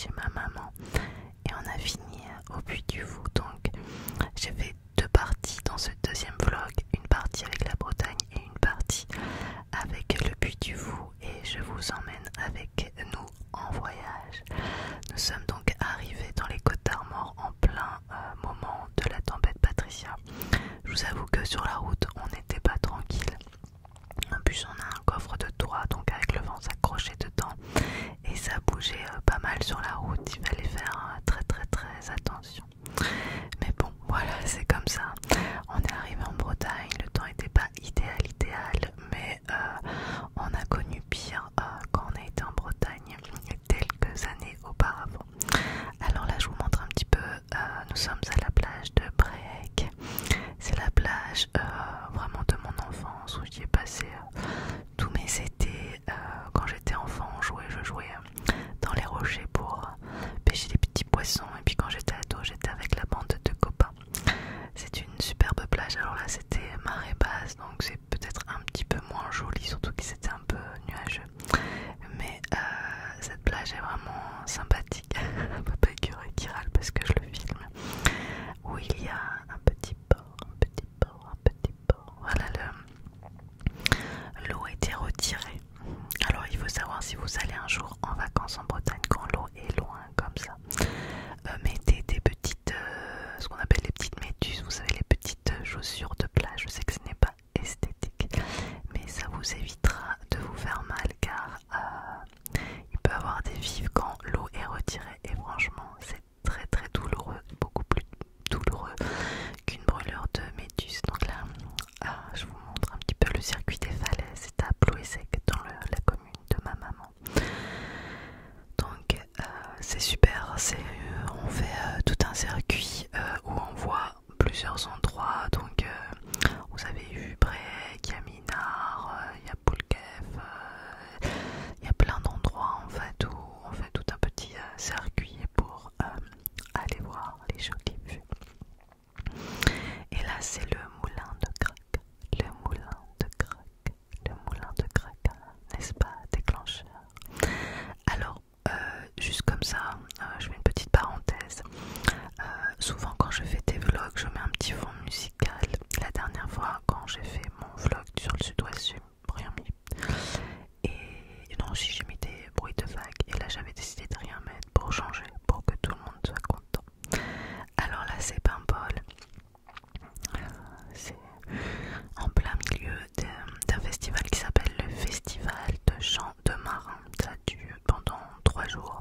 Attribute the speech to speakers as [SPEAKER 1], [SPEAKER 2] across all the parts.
[SPEAKER 1] chez ma maman et on a fini au Puy du Fou. Donc j'ai fait deux parties dans ce deuxième vlog, une partie avec la Bretagne et une partie avec le Puy du Fou, et je vous emmène avec nous en voyage. Nous sommes donc arrivés dans les Côtes d'Armor en plein moment de la tempête Patricia. Je vous avoue que sur la route on n'était pas tranquille. En plus on a un coffre de toit, donc avec le vent s'accrochait dedans et ça bougeait pas mal sur la route. Il fallait faire très attention. Mais bon, voilà, c'est comme ça. On est arrivé en Bretagne, le temps n'était pas idéal, mais on a connu pire quand on a été en Bretagne quelques années auparavant. Alors là, je vous montre un petit peu. Nous sommes à la plage de Bréhec. C'est la plage vraiment de mon enfance où j'y ai passé tous mes étés. Quand j'étais enfant, je jouais dans les rochers pour pêcher des petits poissons, et puis quand j'étais ado, j'étais avec la bande de copains. C'est une superbe plage. Alors là, c'était marée basse, donc c'est peut-être un petit peu moins joli, surtout que c'était un peu nuageux. Mais cette plage est vraiment sympathique. Papa Écureuil qui râle parce que je le filme. Où il y a un petit port. Voilà, l'eau a été retirée. Alors il faut savoir, si vous allez un jour en vacances en Bretagne quand l'eau est loin comme ça, mettez des petites, ce qu'on appelle les petites méduses, vous savez, les petites chaussures de plage. Je sais que ce n'est pas esthétique, mais ça vous évitera de vous faire mal, car il peut y avoir des vives quand l'eau est retirée, et franchement c'est très douloureux, beaucoup plus douloureux qu'une brûlure de méduse. Donc là, je vous montre un petit peu le circuit des falaises. C'est à Plouésec, dans la commune de ma maman. Donc c'est super, on fait tout un circuit où on voit plusieurs endroits. Donc vous avez vu Bréhec, il y a Minard, il y a Poulkev, il y a plein d'endroits en fait où on fait tout un petit circuit pour aller voir les jolies vues. Et là c'est le moulin de Crac, n'est-ce pas, déclencheur? Alors juste comme ça, je fais une petite parenthèse. Souvent quand je fais des vlogs, je mets un petit fond musical. La dernière fois quand j'ai fait mon vlog sur le sud-ouest, j'ai rien mis. Et non, si, j'ai mis des bruits de vagues, et là j'avais décidé de rien mettre pour changer, pour que tout le monde soit content. Alors là c'est Paimpol. C'est en plein milieu d'un festival qui s'appelle le Festival de chants de marins. Ça dure pendant 3 jours,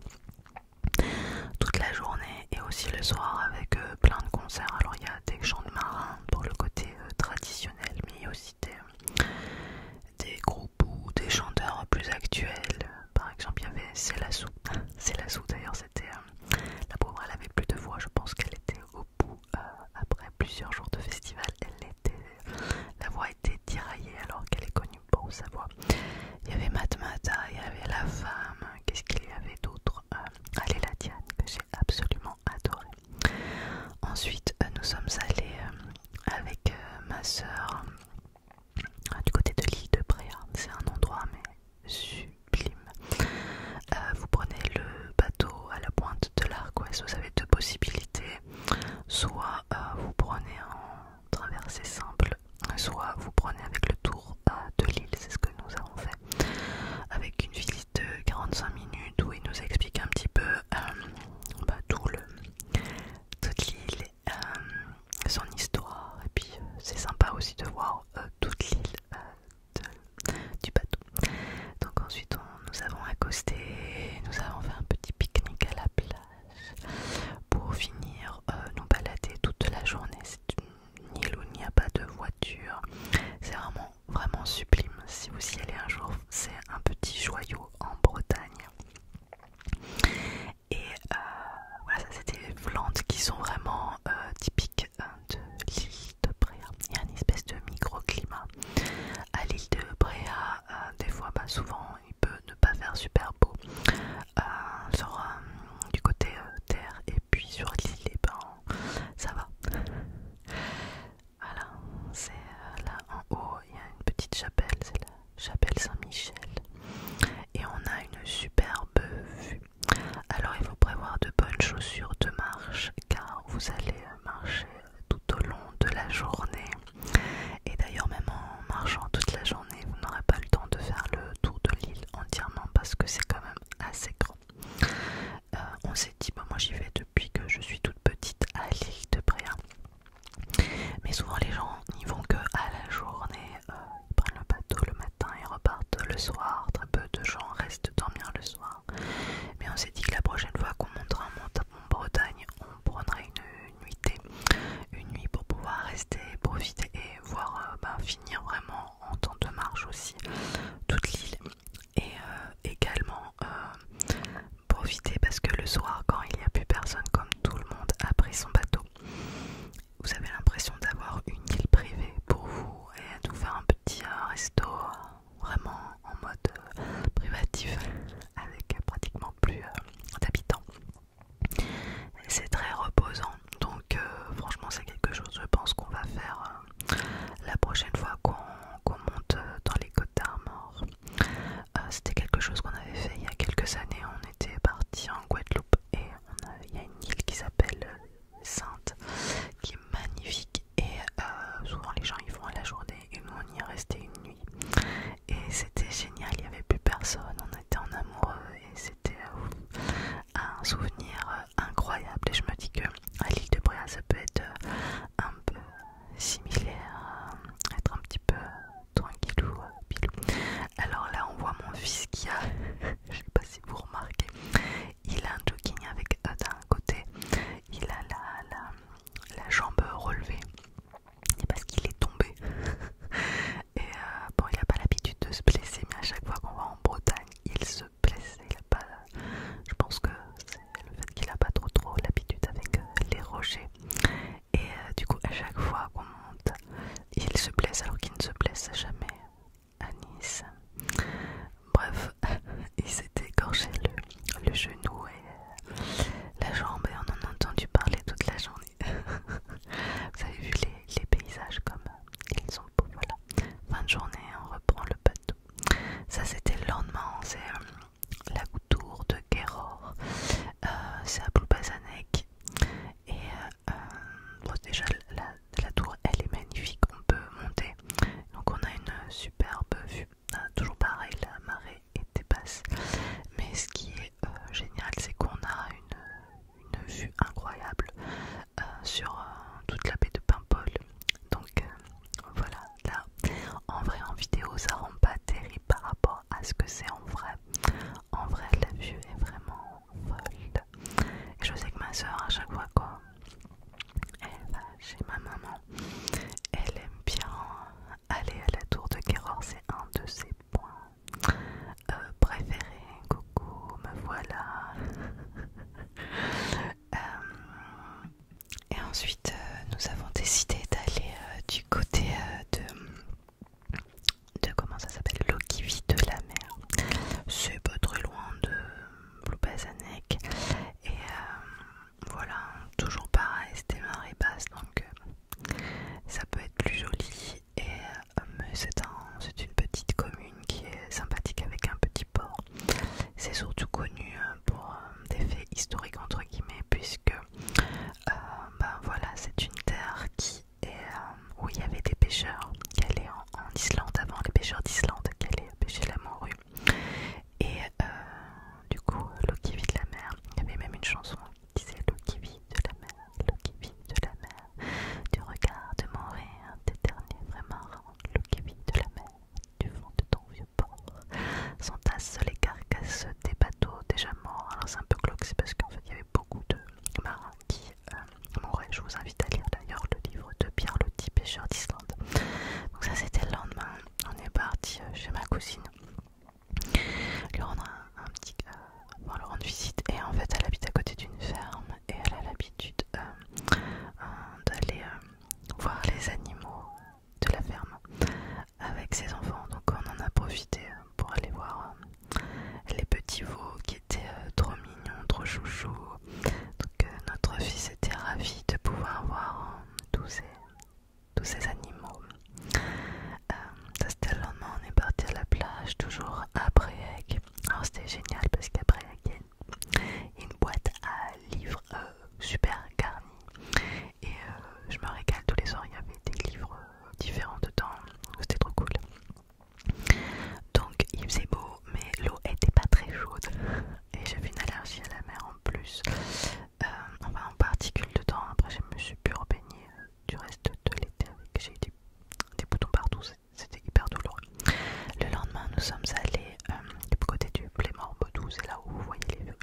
[SPEAKER 1] toute la journée et aussi le soir, avec plein de concerts. Alors il y a des chants de marins pour le côté traditionnel, mais il y a aussi des groupes ou des chanteurs plus actuels. Par exemple, il y avait Célassou. Célassou d'ailleurs, c'était la pauvre, elle avait plus de voix, je pense qu'elle était au bout. Après plusieurs jours de festival, la voix était tiraillée alors qu'elle est connue pour sa voix. Il y avait Matmata, il y avait La Femme, qu'est-ce qu'il y avait d'autre? Allez, la Diane, que j'ai absolument adoré. Ensuite nous sommes allés avec ma soeur du côté de l'île de Bréa. C'est un endroit mais sublime. Vous prenez le bateau à la pointe de l'Arc-Ouest. Vous avez deux possibilités: soit vous prenez en traversée simple, soit vous prenez avec le tour de l'île. C'est ce que nous avons fait, avec une visite de 45 minutes où il nous explique un petit peu toute l'île, son histoire, et puis c'est sympa aussi de voir toute l'île du bateau. Donc ensuite nous avons accosté, nous avons fait un petit pique-nique à la plage. profiter parce que le soir, quand il n'y a plus personne, comme tout le monde a pris son bateau, vous avez l'impression d'avoir une île privée pour vous et de vous faire un petit resto vraiment en mode privatif avec pratiquement plus d'habitants. C'est très reposant, donc franchement c'est quelque chose je pense qu'on va faire la prochaine fois qu'on monte dans les Côtes d'Armor. C'était quelque chose qu'on avait fait il y a quelques années. On était parti en Guadeloupe et il y a une île qui s'appelle Sainte qui est magnifique et souvent les gens y vont à la journée et nous on y est resté une nuit et c'était génial, il n'y avait plus personne, on était en amoureux et c'était un souvenir incroyable et je me dis que à l'île de Bréa ça peut être un peu similaire, être un petit peu tranquillou, pilou. Alors là on voit mon fils qui a, je sais pas si vous remarquez, il a un jogging avec d'un côté, il a la jambe relevée et parce qu'il est tombé et bon il a pas l'habitude de se blesser mais à chaque fois qu'on va en Bretagne il se blesse, il a pas, je pense que c'est le fait qu'il a pas trop l'habitude avec les rochers et du coup à chaque fois qu'on monte il se blesse alors qu'il ne se blesse jamais à Nice. Bref, il s'était écorché le genou et la jambe et on en a entendu parler toute la journée. Vous avez vu les paysages comme ils sont beaux, voilà. Fin de journée, on reprend le bateau. Ça c'était le lendemain, c'est la tour de Guéror. C'est à Ploubazanec et bon, déjà la tour elle est magnifique, on peut monter. Donc on a une superbe vue, toujours pareil la marée était basse. Mais ce qui est génial c'est qu'on a une vue incroyable sur toute la baie de Paimpol. Donc voilà, là en vrai en vidéo ça rend pas terrible par rapport à ce que c'est en vrai. En vrai la vue est vraiment folle. Et je sais que ma soeur à chaque fois quoi elle va chez ma maman, elle aime bien aller à la tour de Guéror, c'est un de ses points préférés. Coucou, me voilà. Et ensuite nous avons décidé d'aller du côté de comment ça s'appelle, Lokivi de la mer. C'est pas très loin de Ploubazanec et voilà, toujours pareil, c'était marée basse donc ça peut être plus joli et mais c'est une petite commune qui est sympathique avec un petit port. C'est surtout connu pour des faits historiques entre guillemets puisque ben voilà, c'est une terre qui est où il y avait des pêcheurs qui allaient en Islande avant, les pêcheurs d'Islande qui allaient pêcher la morue et du coup Lokivi de la mer, il y avait même une chanson qui disait Lokivi de la mer, Lokivi de la mer, du regard de mon rire, tes derniers vrais marins, Lokivi de la mer, du fond de ton vieux port s'entassent les carcasses des bateaux déjà morts. Alors c'est un peu glauque, c'est parce qu'en fait il y avait beaucoup de marins qui mouraient. Je vous invite à lire d'ailleurs le livre de Pierre Loti, pêcheur d'Islande. Donc ça c'était le lendemain, on est parti chez ma cousine lui rendre un petit bon, lui rendre visite et en fait elle habite à côté d'une ferme et elle a l'habitude d'aller voir les animaux de la ferme avec ses enfants, donc on en a profité pour aller voir les petits veaux qui étaient trop mignons, trop chouchous. Donc notre fils était ravi de pouvoir voir tous ces animaux. Ça c'était le lendemain, on est parti à la plage, toujours à Bréhac. Alors c'était génial parce qu'à Bréhac il y a une boîte à livres super garnie et je me régale tous les soirs, il y avait des livres différents dedans, c'était trop cool. Donc il faisait beau mais l'eau était pas très chaude et j'avais une allergie à la mer en plus, enfin en particules dedans. Après je me suis plus rebaigner du reste de l'été avec, j'ai eu des boutons partout, c'était hyper douloureux. Le lendemain nous sommes allés du côté du Plémort-Bodou, c'est là où vous voyez les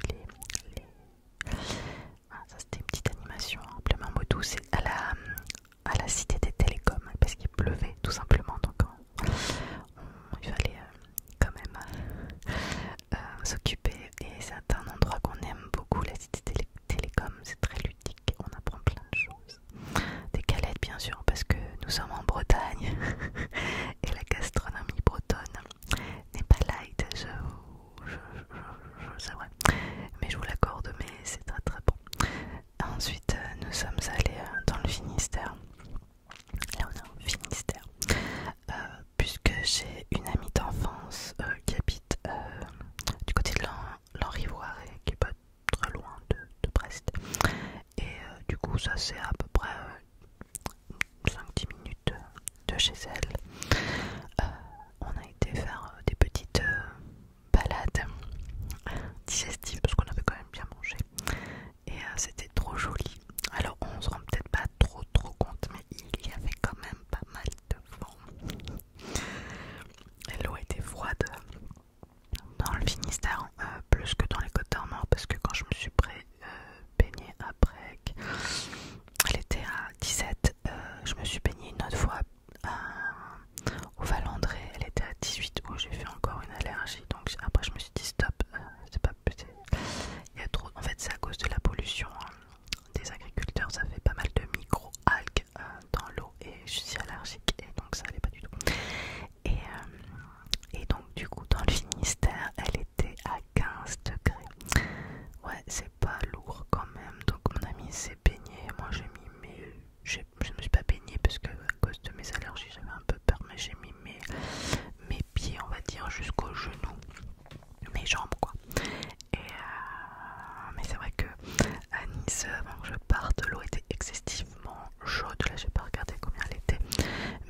[SPEAKER 1] ah, ça c'était une petite animation. Plémort-Bodou c'est à la cité des télécoms parce qu'il pleuvait tout simplement, donc il fallait quand même s'occuper et c'est un endroit qu'on c'est à peu près 5-10 minutes de chez elle. On a été faire des petites balades digestives parce qu'on avait quand même bien mangé et c'était trop joli. Alors on se rend peut-être pas trop compte, mais il y avait quand même pas mal de vent. Et l'eau était froide dans le Finistère, plus que dans les Côtes d'Armor, parce que quand je me suis baignée à Brec, elle était à 17. Je me suis baignée une autre fois au Valandré, elle était à 18, où j'ai fait encore une allergie. Donc après je me suis dit stop, c'est pas possible. Il y a trop. En fait c'est à cause de la pollution des agriculteurs, ça fait pas mal de micro-algues dans l'eau et je suis allergique et donc ça allait pas du tout. Et donc du coup dans le Finistère elle était à 15 degrés. Ouais, c'est pas lourd quand même. Donc mon ami s'est baigné, moi j'ai mis je ne me suis pas baignée parce que à cause de mes allergies j'avais un peu peur, mais j'ai mis mes pieds on va dire jusqu'aux genoux, mes jambes quoi. Mais c'est vrai que à Nice, avant que je parte, l'eau était excessivement chaude. Là j'ai pas regardé combien elle était,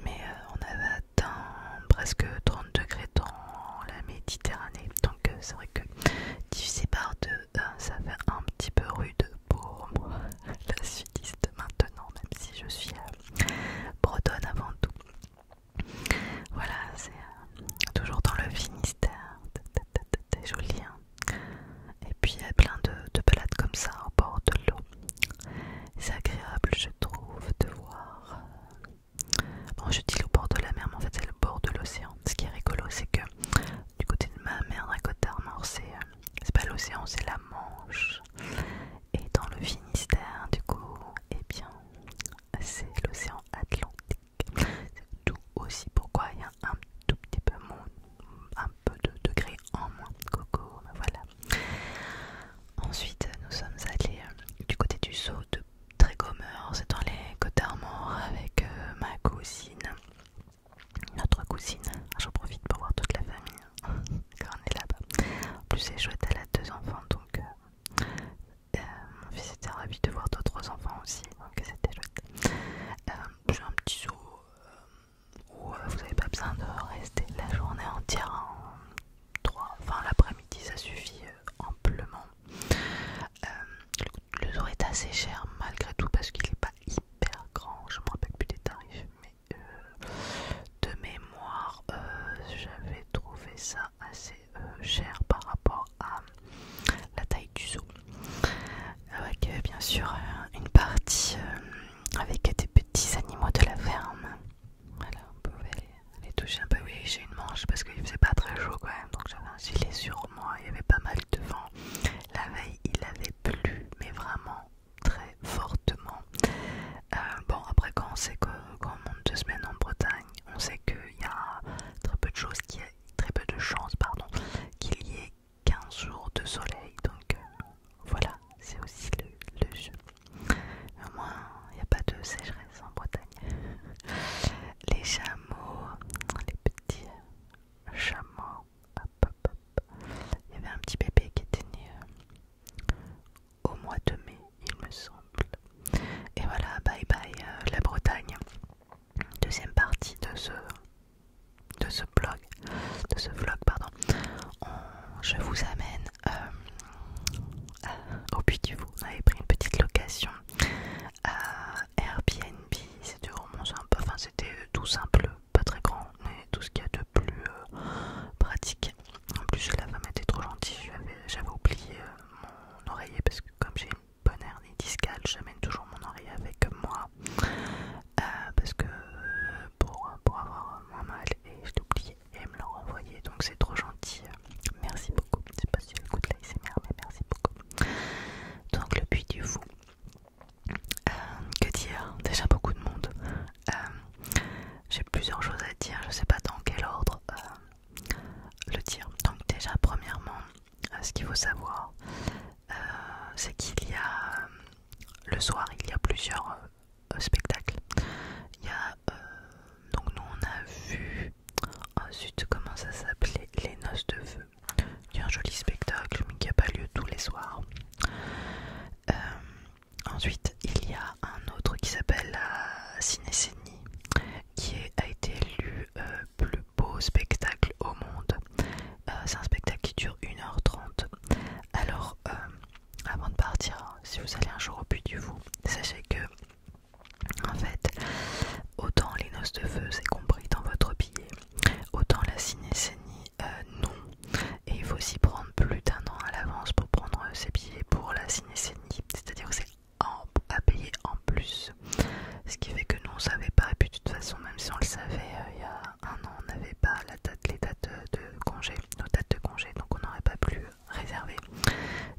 [SPEAKER 1] mais on avait atteint presque 30 degrés dans la Méditerranée. Donc c'est vrai que divisé par deux, ça fait un petit peu rude pour moi, la sudiste maintenant, même si je suis bretonne avant tout. Voilà, c'est toujours dans le Finistère, c'est joli hein. Et puis il y a plein de balades comme ça au bord de l'eau. C'est agréable je trouve de voir. Bon, je dis le bord de la mer, mais en fait c'est le bord de l'océan. Ce qui est rigolo c'est que du côté de ma mère, dans la Côte d'Armor, c'est pas l'océan, c'est la Manche. Et dans le Finistère, du coup, eh bien, c'est l'océan Atlantique. C'est tout aussi pourquoi il y a un tout petit peu un peu de degrés en moins. Coco, voilà. Ensuite, nous sommes allés du côté du saut de Trégommeur, c'est dans les Côtes d'Armor avec ma cousine, notre cousine. J'en profite pour voir toute la famille quand on est là-bas. En plus, c'est chouette, elle a 2 enfants, donc mon fils était ravi de voir d'autres enfants aussi, donc c'était chouette. J'ai un petit saut où vous n'avez pas besoin de rester la journée entière en 3, enfin l'après-midi ça suffit amplement. Le zoo est assez cher malgré tout parce qu'il n'est pas hyper grand, je me rappelle plus des tarifs, mais de mémoire j'avais trouvé ça assez cher par rapport à la taille du zoo, avec bien sûr une partie avec des petits animaux de la ferme. Voilà, on pouvait les toucher un peu. Oui, j'ai une manche parce qu'il faisait pas très chaud quand même, donc j'avais un gilet sur moi, il y avait pas mal de vent. La veille il avait plu, mais vraiment très fortement. Bon, après quand on sait qu'on monte 2 semaines en Bretagne, on sait qu'il y a très peu de choses, très peu de chances qu'il y ait 15 jours de soleil, donc voilà, c'est aussi le jeu. Mais au moins il n'y a pas de sécheresse en Bretagne. Les chameaux, les petits chameaux, hop, hop, hop. Il y avait un petit bébé qui était né au mois de mai, il me semble. Et voilà, bye bye la Bretagne. Deuxième partie de ce vlog, pardon. Je vous amène au Puy du Fou. On avait pris une petite location à Airbnb. C'était vraiment sympa, enfin c'était tout simple, pas très grand, mais tout ce qu'il y a de plus pratique. En plus la femme était trop gentille, j'avais oublié mon oreiller parce que comme j'ai une bonne hernie discale, j'amène toujours mon oreiller avec moi parce que pour avoir moins mal, et je l'ai oublié et me l'a renvoyé, donc c'est trop gentil. Merci beaucoup. Je sais pas si elle écoute l'ASMR, mais merci beaucoup. Donc le Puy du Fou. Que dire? Déjà beaucoup de monde. J'ai plusieurs choses à dire, je sais pas dans quel ordre le dire. Donc déjà premièrement, ce qu'il faut savoir, c'est qu'il y a le soir, il y a plusieurs spectacles. Il y a donc nous on a vu ensuite comment ça s'appelait, les noces de feu. Il y a un joli spectacle mais qui n'a pas lieu tous les soirs. Ensuite il y a un si vous allez un jour au Puy du Fou, sachez que en fait, autant les noces de feu c'est compris dans votre billet, autant la cinécénie non. Et il faut s'y prendre plus d'1 an à l'avance pour prendre ses billets pour la cinécénie, c'est-à-dire que c'est à payer en plus. Ce qui fait que nous on savait pas, et puis de toute façon même si on le savait il y a 1 an, on n'avait pas les dates de congé, nos dates de congé, donc on n'aurait pas pu réserver.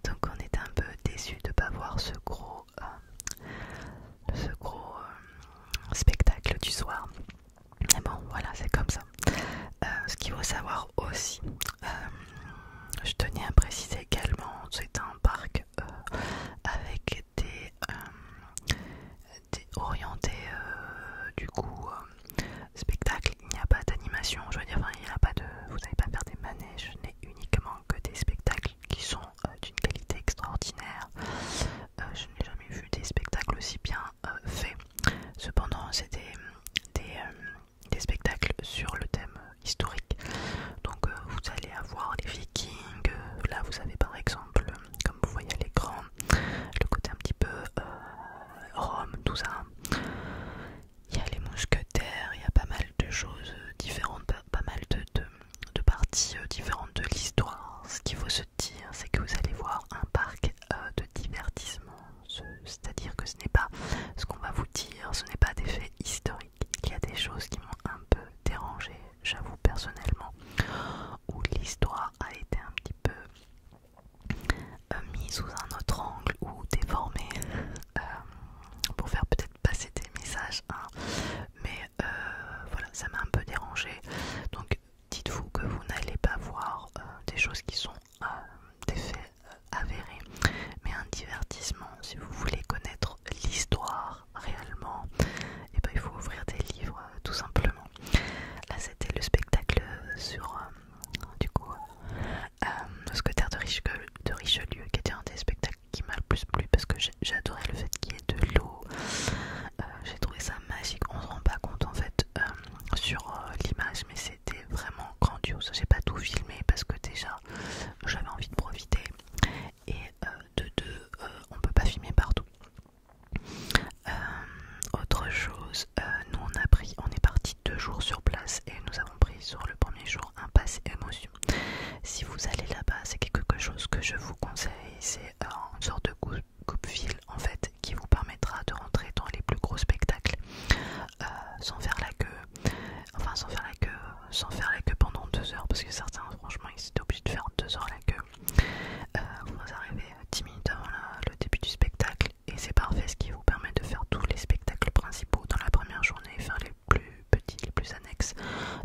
[SPEAKER 1] Donc on était un peu déçus de ne pas voir ce gros spectacle du soir. Mais bon voilà, c'est comme ça. Ce qu'il faut savoir aussi, je tenais à préciser également, c'est un parc avec des orientés du coup spectacle. Il n'y a pas d'animation, je veux dire, enfin, il n'y a pas de, vous n'allez pas faire des manèges, ce n'est uniquement que des spectacles qui sont d'une qualité extraordinaire. Je n'ai jamais vu des spectacles aussi bien faits. Cependant c'est des spectacles sur le thème historique, donc vous allez avoir les Vikings, là vous avez par exemple, comme vous voyez à l'écran, le côté un petit peu Rome, tout ça. Il y a les mousquetaires, il y a pas mal de choses différentes, pas mal de parties différentes de l'histoire. Ce qu'il faut se dire, c'est que vous allez voir un parc de divertissement, c'est-à-dire que ce n'est pas ce qu'on va vous dire, ce n'est pas des faits historiques. Il y a des choses qui m'ont un peu dérangé, j'avoue personnellement, où l'histoire a été un petit peu mise sous un autre angle ou déformée pour faire peut-être passer des messages, hein. Mais voilà, ça m'a un peu dérangé. Donc dites-vous que vous n'allez pas voir des choses qui sont des faits avérés, mais un divertissement. Si vous voulez connaître l'histoire réellement, et ben il faut ouvrir des livres tout simplement. Là c'était le spectacle sur du coup le secrétaire de Richelieu, qui était un des spectacles qui m'a le plus plu parce que j'adorais le fait qu'il y ait de l'eau. J'ai trouvé ça magique. On se rend pas compte en fait sur l'image, mais c'était vraiment grandiose. J'ai pas tout filmé parce que déjà j'avais envie de profiter, et de deux, on peut pas filmer partout. Autre chose, nous on est parti 2 jours sur place et nous avons pris sur le premier jour un pass émotion. Si vous allez là-bas, c'est quelque chose que je vous conseille. C'est une sorte de coupe-fil en fait qui vous permettra de rentrer dans les plus gros spectacles sans faire la queue. Enfin sans faire la queue pendant 2 heures, parce que certains franchement ils étaient obligés de faire 2 heures la queue. Vous arrivez 10 minutes avant le début du spectacle et c'est parfait, ce qui vous permet de faire tous les spectacles principaux dans la première journée et faire les plus petits, les plus annexes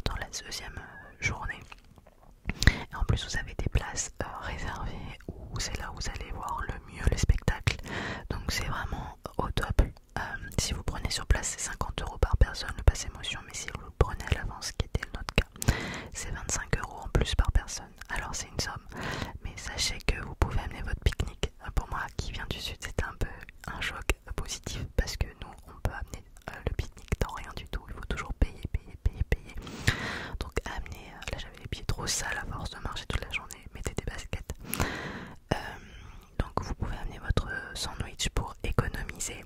[SPEAKER 1] dans la deuxième journée. Et en plus vous avez des places réservées où c'est là où vous allez voir le mieux les spectacles, donc c'est vraiment au top. Si vous prenez sur place c'est 50 € par personne le pass émotion, mais si vous le prenez à l'avance, ce qui était notre cas, c'est 25 € en plus par personne. Alors c'est une somme, mais sachez que vous pouvez amener votre pique-nique. Pour moi qui vient du sud, c'était un peu un choc positif parce que nous on peut amener le pique-nique dans rien du tout, il faut toujours payer. Donc amenez, là j'avais les pieds trop sales à force de marcher toute la journée, mettez des baskets. Donc vous pouvez amener votre sandwich pour économiser.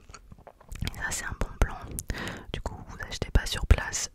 [SPEAKER 1] Et ça c'est un bon plan. Du coup vous achetez pas sur place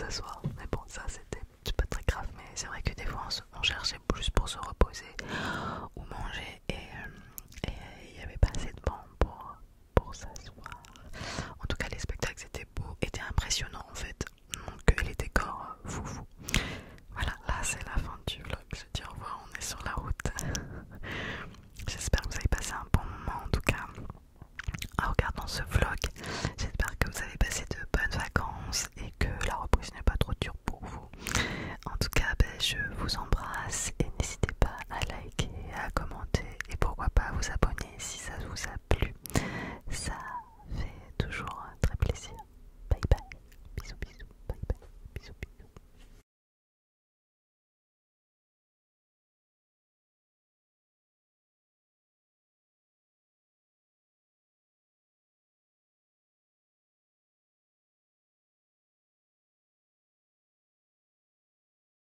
[SPEAKER 1] s'asseoir. Mais bon, ça c'est pas très grave, mais c'est vrai que